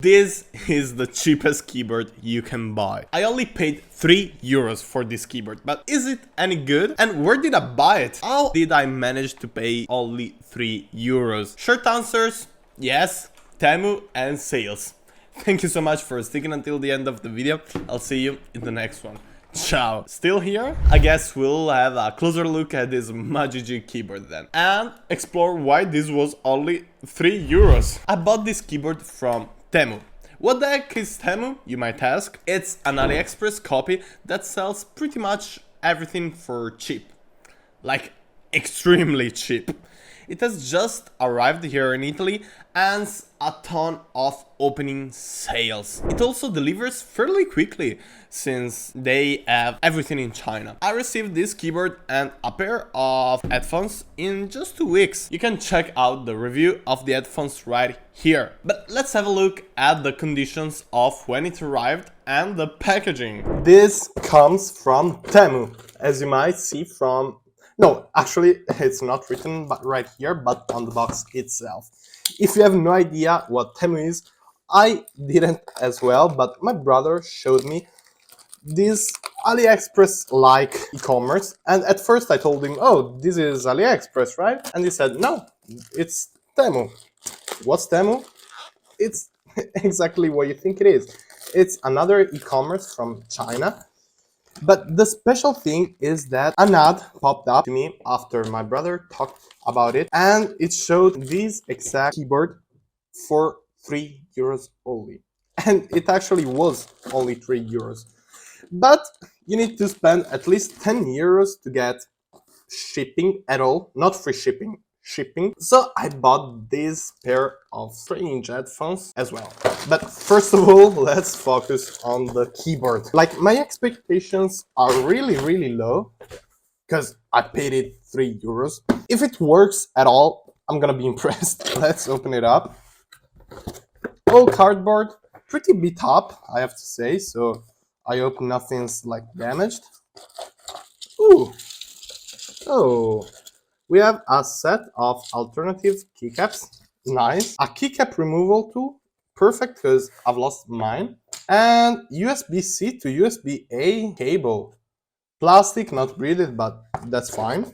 This is the cheapest keyboard you can buy. I only paid 3 euros for this keyboard, but is it any good? And where did I buy it? How did I manage to pay only 3 euros? Short answers, yes, Temu and sales. Thank you so much for sticking until the end of the video. I'll see you in the next one. Ciao. Still here? I guess we'll have a closer look at this Magegee keyboard then. And explore why this was only 3 euros. I bought this keyboard from Temu. What the heck is Temu, you might ask? It's an AliExpress copy that sells pretty much everything for cheap. Like, extremely cheap. It has just arrived here in Italy and a ton of opening sales. It also delivers fairly quickly since they have everything in China. I received this keyboard and a pair of headphones in just 2 weeks. You can check out the review of the headphones right here. But let's have a look at the conditions of when it arrived and the packaging. This comes from Temu, as you might see from... No, actually, it's not written right here, but on the box itself. If you have no idea what Temu is, I didn't as well, but my brother showed me this AliExpress-like e-commerce, and at first I told him, oh, this is AliExpress, right? And he said, no, it's Temu. What's Temu? It's exactly what you think it is. It's another e-commerce from China. But the special thing is that an ad popped up to me after my brother talked about it, and it showed this exact keyboard for 3 euros only. And it actually was only 3 euros. But you need to spend at least 10 euros to get shipping at all, not free shipping. So I bought this pair of strange headphones as well. But first of all, let's focus on the keyboard. Like, my expectations are really low because I paid it 3 euros. If it works at all, I'm gonna be impressed. Let's open it up. All cardboard, pretty beat up, I have to say. So I hope nothing's like damaged. Ooh. Oh. We have a set of alternative keycaps, nice. A keycap removal tool, perfect because I've lost mine. And USB-C to USB-A cable. Plastic, not breathed, but that's fine.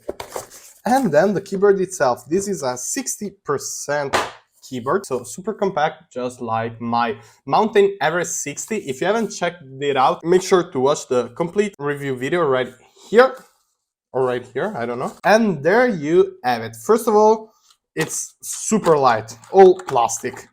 And then the keyboard itself. This is a 60% keyboard, so super compact, just like my Mountain Everest 60. If you haven't checked it out, make sure to watch the complete review video right here. Or right here, I don't know. And there you have it. First of all, it's super light, all plastic,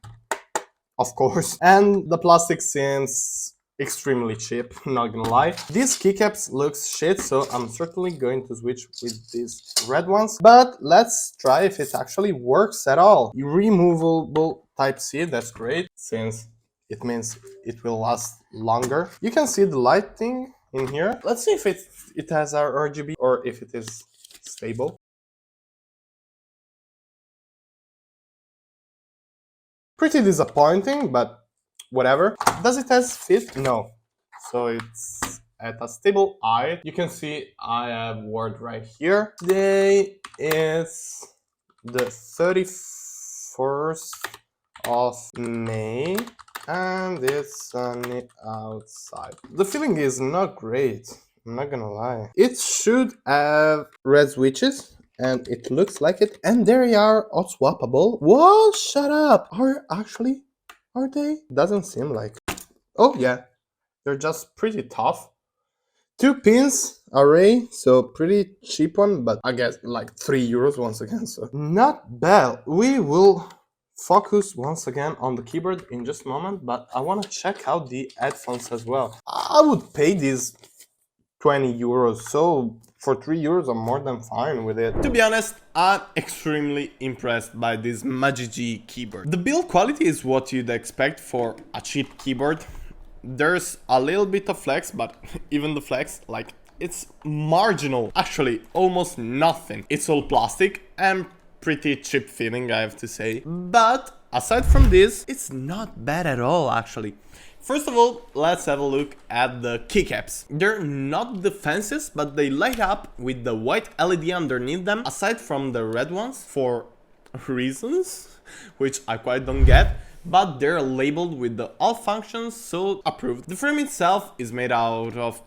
of course. And the plastic seems extremely cheap, not gonna lie. These keycaps looks shit, so I'm certainly going to switch with these red ones. But let's try if it actually works at all. Removable Type-C, that's great, since it means it will last longer. You can see the lighting in here. Let's see if it has our RGB or if it is stable. Pretty disappointing, but whatever. Does it has fit? No. So it's at a stable height. You can see I have word right here. Today is the 31st of May. And it's sunny outside. The feeling is not great, I'm not gonna lie. It should have red switches, and it looks like it. And there they are, hot-swappable. What? Shut up! Are they? Doesn't seem like. Oh yeah, they're just pretty tough. 2 pins array, so pretty cheap one, but I guess like 3 euros once again, so not bad. We will focus once again on the keyboard in just a moment, but I want to check out the headphones as well. I would pay these 20 euros, so for 3 euros I'm more than fine with it. To be honest, I'm extremely impressed by this Magegee keyboard. The build quality is what you'd expect for a cheap keyboard. There's a little bit of flex, but even the flex, like, it's marginal. Actually, almost nothing. It's all plastic and pretty cheap feeling, I have to say. But aside from this, it's not bad at all, actually. First of all, let's have a look at the keycaps. They're not the fanciest, but they light up with the white LED underneath them, aside from the red ones, for reasons which I quite don't get. but they're labeled with the all functions, so approved. The frame itself is made out of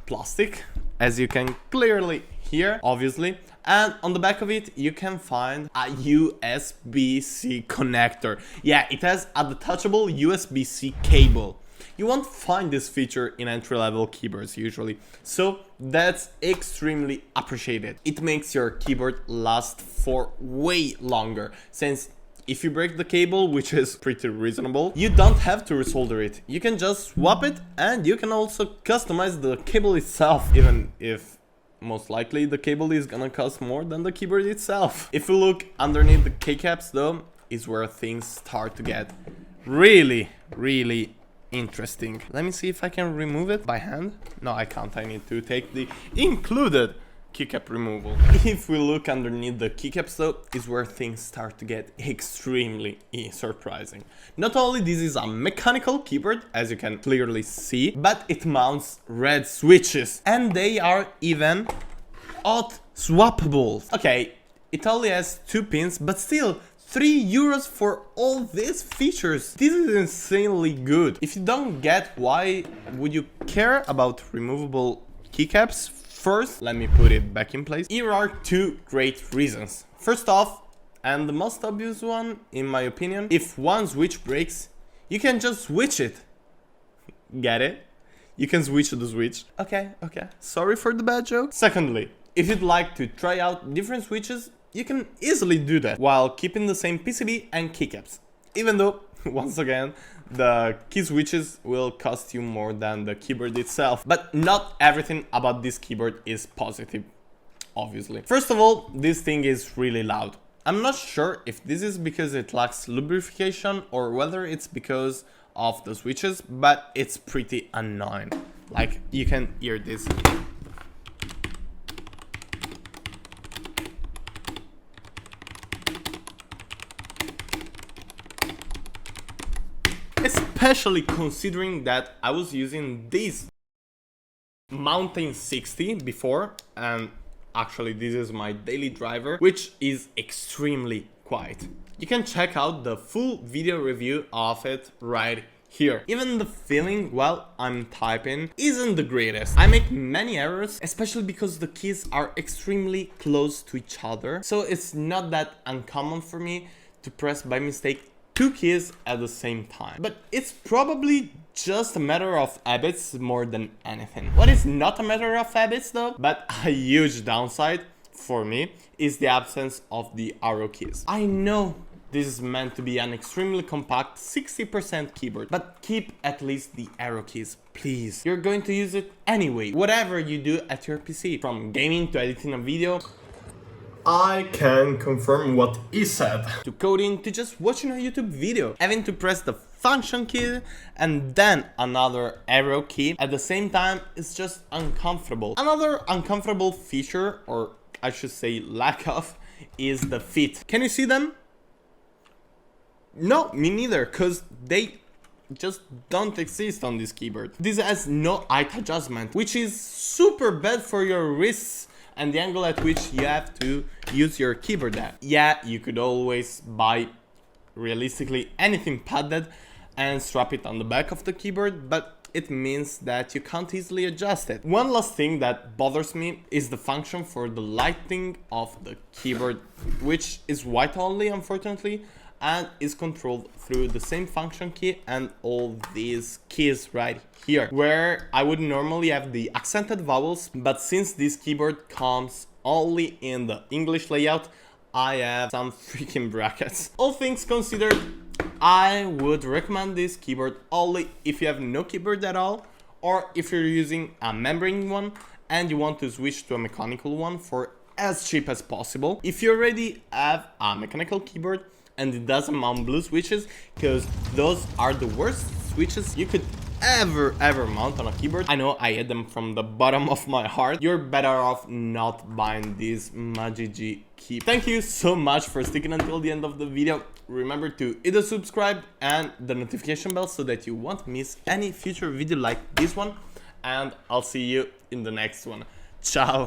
plastic, as you can clearly hear, obviously. And on the back of it, you can find a USB-C connector. Yeah, it has a detachable USB-C cable. You won't find this feature in entry-level keyboards usually, so that's extremely appreciated. It makes your keyboard last for way longer, since if you break the cable, which is pretty reasonable, you don't have to resolder it. You can just swap it, and you can also customize the cable itself, even if most likely the cable is gonna cost more than the keyboard itself. If you look underneath the keycaps though, is where things start to get really interesting. Let me see if I can remove it by hand. No, I can't. I need to take the included keycap removal. If we look underneath the keycaps though, is where things start to get extremely surprising. Not only this is a mechanical keyboard, as you can clearly see, but it mounts red switches, and they are even hot-swappable. Okay, it only has 2 pins, but still, €3 for all these features. This is insanely good. If you don't get why would you care about removable keycaps, first, let me put it back in place. Here are 2 great reasons. First off, and the most obvious one, in my opinion, if one switch breaks, you can just switch it. Get it? You can switch the switch. Okay. Sorry for the bad joke. Secondly, if you'd like to try out different switches, you can easily do that while keeping the same PCB and keycaps. Even though, once again, the key switches will cost you more than the keyboard itself. But not everything about this keyboard is positive, obviously. First of all, this thing is really loud. I'm not sure if this is because it lacks lubrication or whether it's because of the switches, but it's pretty annoying. Like, you can hear this. Especially considering that I was using this Mountain 60 before, and actually this is my daily driver, which is extremely quiet. You can check out the full video review of it right here. Even the feeling while I'm typing isn't the greatest. I make many errors, especially because the keys are extremely close to each other, so it's not that uncommon for me to press by mistake 2 keys at the same time. But it's probably just a matter of habits more than anything. What is not a matter of habits though, but a huge downside for me, is the absence of the arrow keys. I know this is meant to be an extremely compact 60% keyboard, but keep at least the arrow keys, please. You're going to use it anyway, whatever you do at your PC, from gaming to editing a video. I can confirm what he said. To coding, to just watching a YouTube video. Having to press the function key and then another arrow key at the same time is just uncomfortable. Another uncomfortable feature, or I should say lack of, is the feet. Can you see them? No, me neither, because they just don't exist on this keyboard. This has no height adjustment, which is super bad for your wrists and the angle at which you have to use your keyboard at. Yeah, you could always buy realistically anything padded and strap it on the back of the keyboard, but it means that you can't easily adjust it. One last thing that bothers me is the function for the lighting of the keyboard, which is white only, unfortunately, and is controlled through the same function key and all these keys right here, where I would normally have the accented vowels, but since this keyboard comes only in the English layout, I have some freaking brackets. All things considered, I would recommend this keyboard only if you have no keyboard at all, or if you're using a membrane one and you want to switch to a mechanical one for as cheap as possible. If you already have a mechanical keyboard and it doesn't mount blue switches, because those are the worst switches you could ever mount on a keyboard. I know I hate them from the bottom of my heart. You're better off not buying this Magegee Keyboard. Thank you so much for sticking until the end of the video. Remember to hit the subscribe and the notification bell so that you won't miss any future video like this one, and I'll see you in the next one. Ciao.